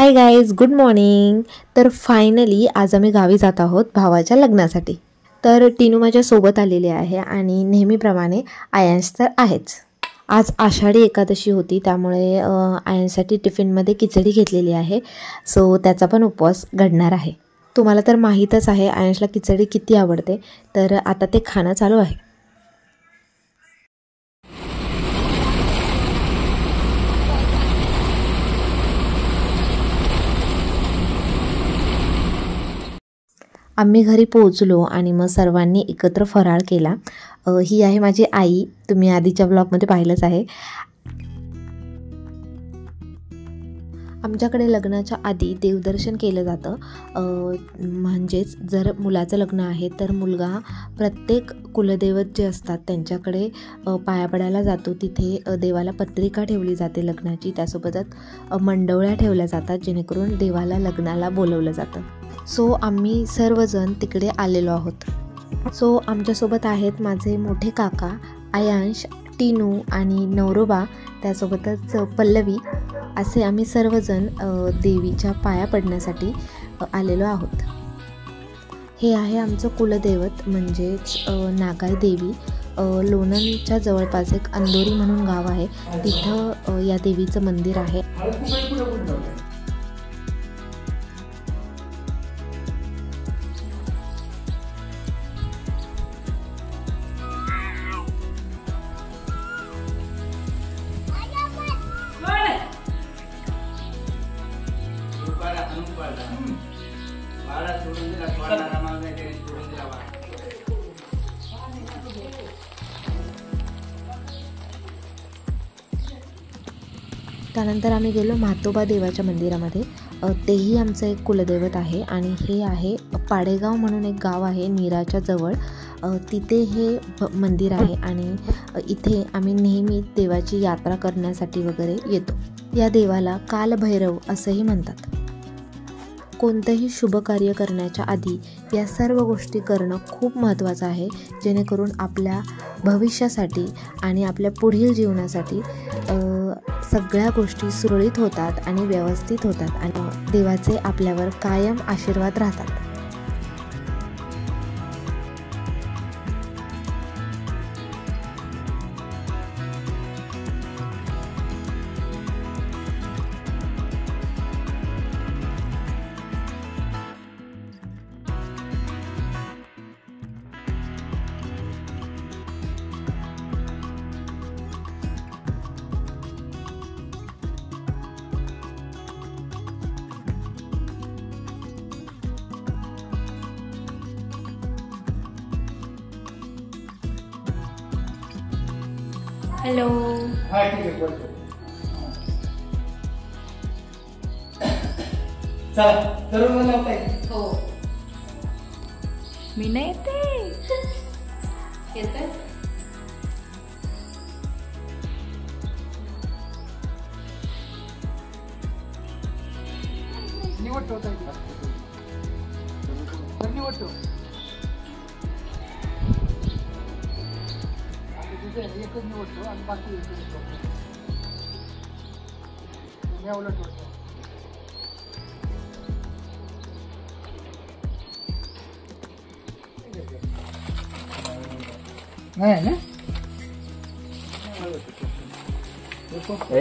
Hi guys, good morning. तर finally आज आम्ही गावी जात आहोत भावाच्या लग्नासाठी. तर टीनू माझ्या सोबत आलेली आहे आणि नेहमीप्रमाणे आयांश तर आहेच. आज आषाढी एकादशी होती, त्यामुळे आयांशसाठी टिफिनमध्ये खिचडी घेतलेली आहे. सो त्याचा पण उपवास घडणार आहे. तुम्हाला तर माहीतच आहे आयांशला खिचडी किती आवडते, तर आता ते खाणं चालू आहे. आम्ही घरी पोहोचलो आणि मग सर्वांनी एकत्र फराळ केला. ही आहे माझी आई, तुम्ही आधीच्या ब्लॉगमध्ये पाहिलंच आहे. आमच्याकडे लग्नाच्या आधी देवदर्शन केलं जातं. म्हणजेच जर मुलाचं लग्न आहे तर मुलगा प्रत्येक कुलदैवत जे असतात त्यांच्याकडे पाया पडायला जातो. तिथे देवाला पत्रिका ठेवली जाते लग्नाची, त्यासोबतच मंडवळ्या ठेवल्या जातात जेणेकरून देवाला लग्नाला बोलवलं जातं. सो आम्ही सर्वजण तिकडे आलेलो आहोत. सो आमच्यासोबत आहेत माझे मोठे काका, आयांश, टीनू आणि नवरोबा, त्यासोबतच पल्लवी. असे आम्ही सर्वजण देवीच्या पाया पडण्यासाठी आलेलो आहोत. हे आहे आमचं कुलदैवत म्हणजेच नागाई देवी. लोणंदच्या जवळपास एक अंदोरी म्हणून गाव आहे, तिथं या देवीचं मंदिर आहे. त्यानंतर आम्ही गेलो म्हातोबा देवाच्या मंदिरामध्ये. तेही आमचं एक कुलदैवत आहे आणि हे आहे पाडेगाव म्हणून एक गाव आहे नीराच्या जवळ. तिथे हे मंदिर आहे आणि इथे आम्ही नेहमी देवाची यात्रा करण्यासाठी वगैरे येतो. या देवाला कालभैरव असंही म्हणतात. कोणतंही शुभ कार्य करण्याच्या आधी या सर्व गोष्टी करणं खूप महत्त्वाचं आहे, जेणेकरून आपल्या भविष्यासाठी आणि आपल्या पुढील जीवनासाठी सगळ्या गोष्टी सुरळीत होतात आणि व्यवस्थित होतात आणि देवाचे आपल्यावर कायम आशीर्वाद राहतात. हॅलो. चला तरुण लावताय. हो, मी नाही येते. येते निवडतो निवडतो एकच निवडतो आणि बाकी नाही ना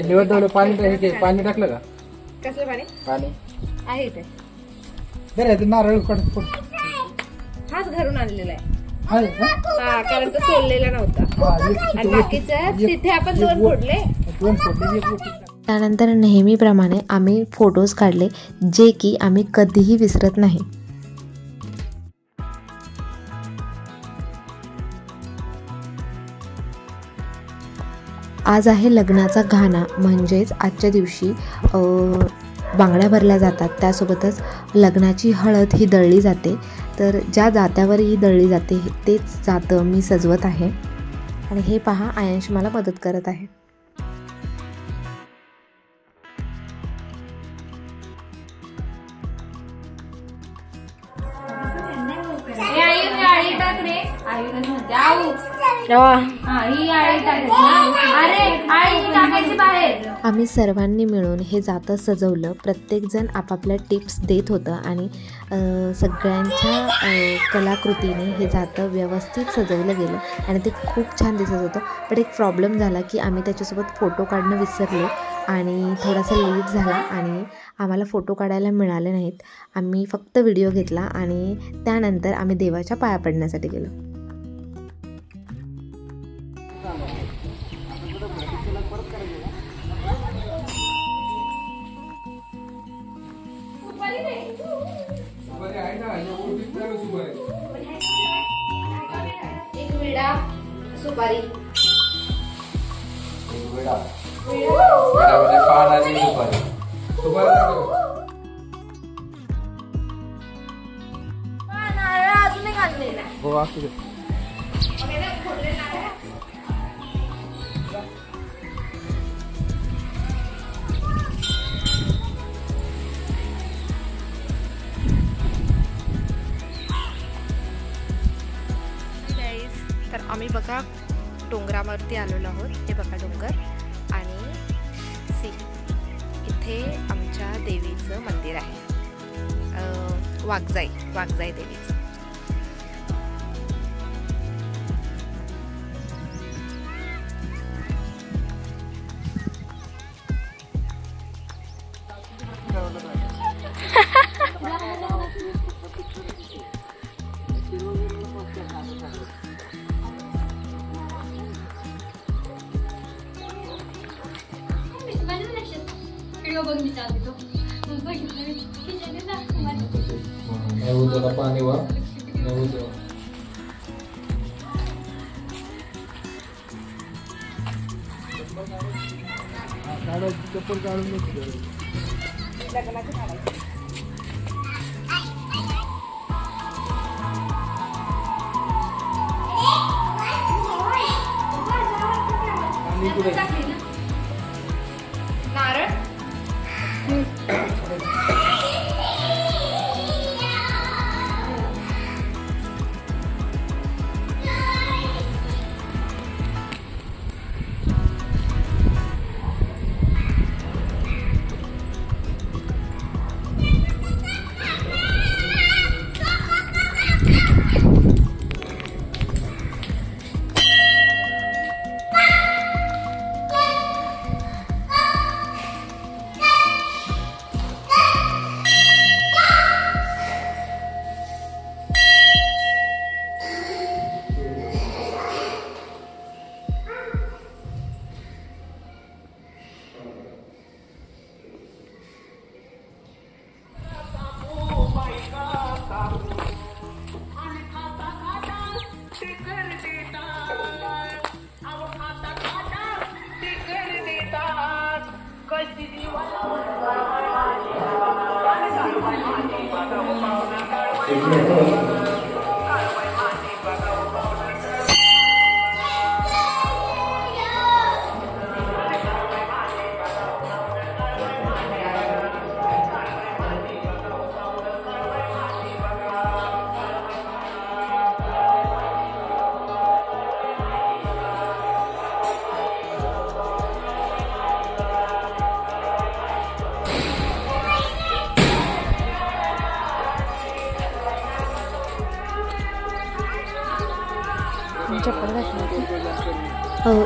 निवड. पाणी टाकलं का? कसलं पाणी? पाणी आहे ते बरं. नारळ हाच घरून आणलेला आहे. हा, कारण तो सोललेला नव्हता आणि बाकीचं तिथे आपण दोन फोडले. त्यानंतर नेहमीप्रमाणे आम्ही फोटोज काढले, जे की आम्ही कधीही विसरत नाही. आज आहे लग्नाचा घाणा, म्हणजेच आजच्या दिवशी बांगड्या भरल्या जातात. त्यासोबतच लग्नाची हळद ही दळली जाते. तर ज्या जात्यावर ही दळली जाते तेच जातं मी सजवत आहे. आणि हे पहा, आयांश मला मदत करत आहे. आई टाक रे. आई ही आळी टाकायची ना. अरे आळी टाकायची बाहेर. आम्ही सर्वांनी मिळून हे जातं सजवलं. प्रत्येकजण आपापल्या टिप्स देत होतं आणि सगळ्यांच्या कलाकृतीने हे जातं व्यवस्थित सजवलं गेलं आणि ते खूप छान दिसत होतं. पण एक प्रॉब्लेम झाला की आम्ही त्याच्यासोबत फोटो काढणं विसरलो आणि थोडासा लेट झाला आणि आम्हाला फोटो काढायला मिळाले नाहीत. आम्ही फक्त व्हिडिओ घेतला आणि त्यानंतर आम्ही देवाच्या पाया पडण्यासाठी गेलो. एक विडा सुपारी. अजून एक आणलेला. तर आम्ही बघा डोंगरावरती आलेलो आहोत. हे बघा डोंगर आणि इथे आमच्या देवीचं मंदिर आहे. वाघजाई देवीचं. पाणी वा चप्पल काढून नारळ.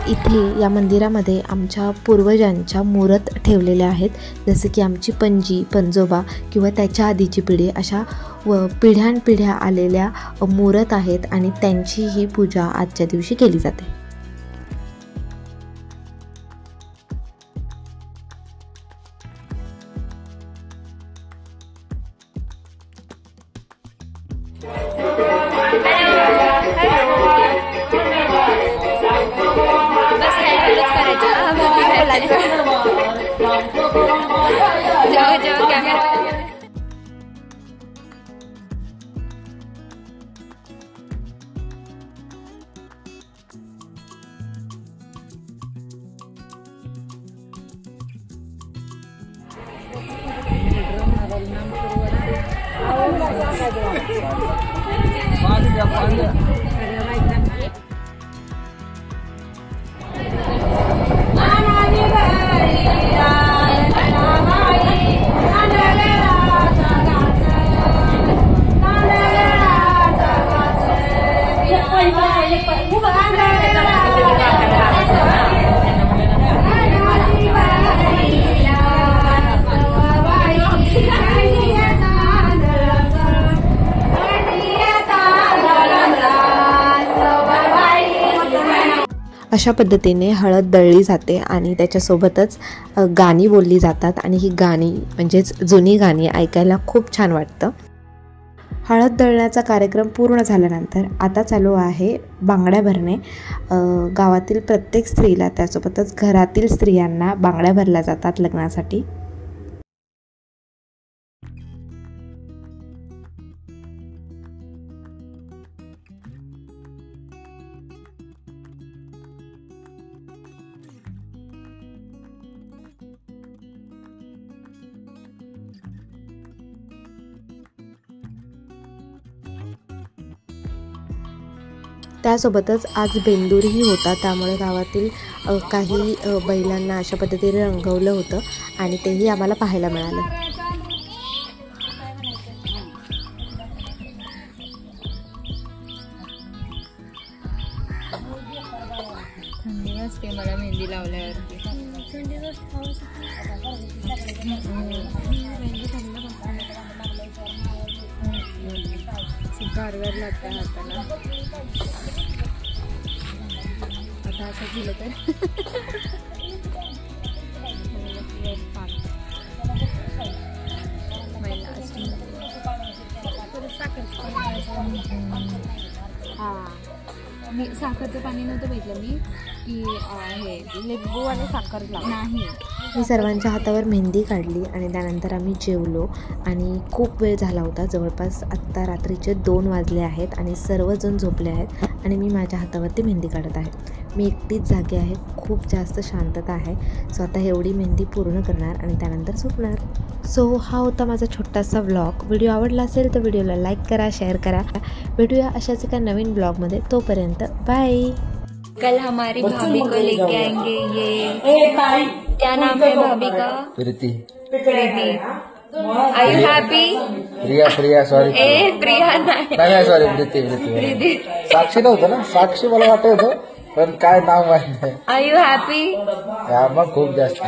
इथे या मंदिरामध्ये आमच्या पूर्वजांच्या मूर्त ठेवलेल्या आहेत. जसे की आमची पणजी, पणजोबा किंवा त्याच्या आधीची पिढी अशा पिढ्यानपिढ्या आलेल्या मूर्त आहेत आणि त्यांची ही पूजा आजच्या दिवशी केली जाते. अशा पद्धतीने हळद दळली जाते आणि त्याच्यासोबतच गाणी बोलली जातात आणि ही गाणी म्हणजेच जुनी गाणी ऐकायला खूप छान वाटतं. हळद दळण्याचा कार्यक्रम पूर्ण झाल्यानंतर आता चालू आहे बांगड्या भरणे. गावातील प्रत्येक स्त्रीला त्यासोबतच घरातील स्त्रियांना बांगड्या भरल्या जातात लग्नासाठी. त्यासोबतच आज बेंदूरही होता, त्यामुळे गावातील काही बैलांना अशा पद्धतीने रंगवलं होतं आणि तेही आम्हाला पाहायला मिळालं. थंडी वाजते मला मेहंदी लावल्यावरती. गारगार लागते हाताला. आता असं केलं तर मी साखरचं पाणी नव्हतं भेटलं मी की हे लिंबू आणि साखर नाही. मी सर्वांच्या हातावर मेहंदी काढली आणि त्यानंतर आम्ही जेवलो आणि खूप वेळ झाला होता. जवळपास आत्ता रात्रीचे 2 वाजले आहेत आणि सर्वजण झोपले आहेत आणि मी माझ्या हातावरती मेहंदी काढत आहे. मी एकटीच जागी आहे, खूप जास्त शांतता आहे. सो आता एवढी मेहंदी पूर्ण करणार आणि त्यानंतर झोपणार. सो हा होता माझा छोटासा व्लॉग. व्हिडिओ आवडला असेल तर व्हिडिओला लाईक करा, शेअर करा. भेटूया अशाच एका नवीन ब्लॉगमध्ये. तोपर्यंत बाय. कल हमारी भाभी को लेके आएंगे. ये क्या नाम है भाभी का? Preeti. Are you happy? Priya sorry. ए प्रिया नाही सॉरी प्रीति. साक्षी नव्हतं ना, साक्षी मला वाटत होतं पण काय नाव माहिती नाही. Are you happy? मग खूप जास्त.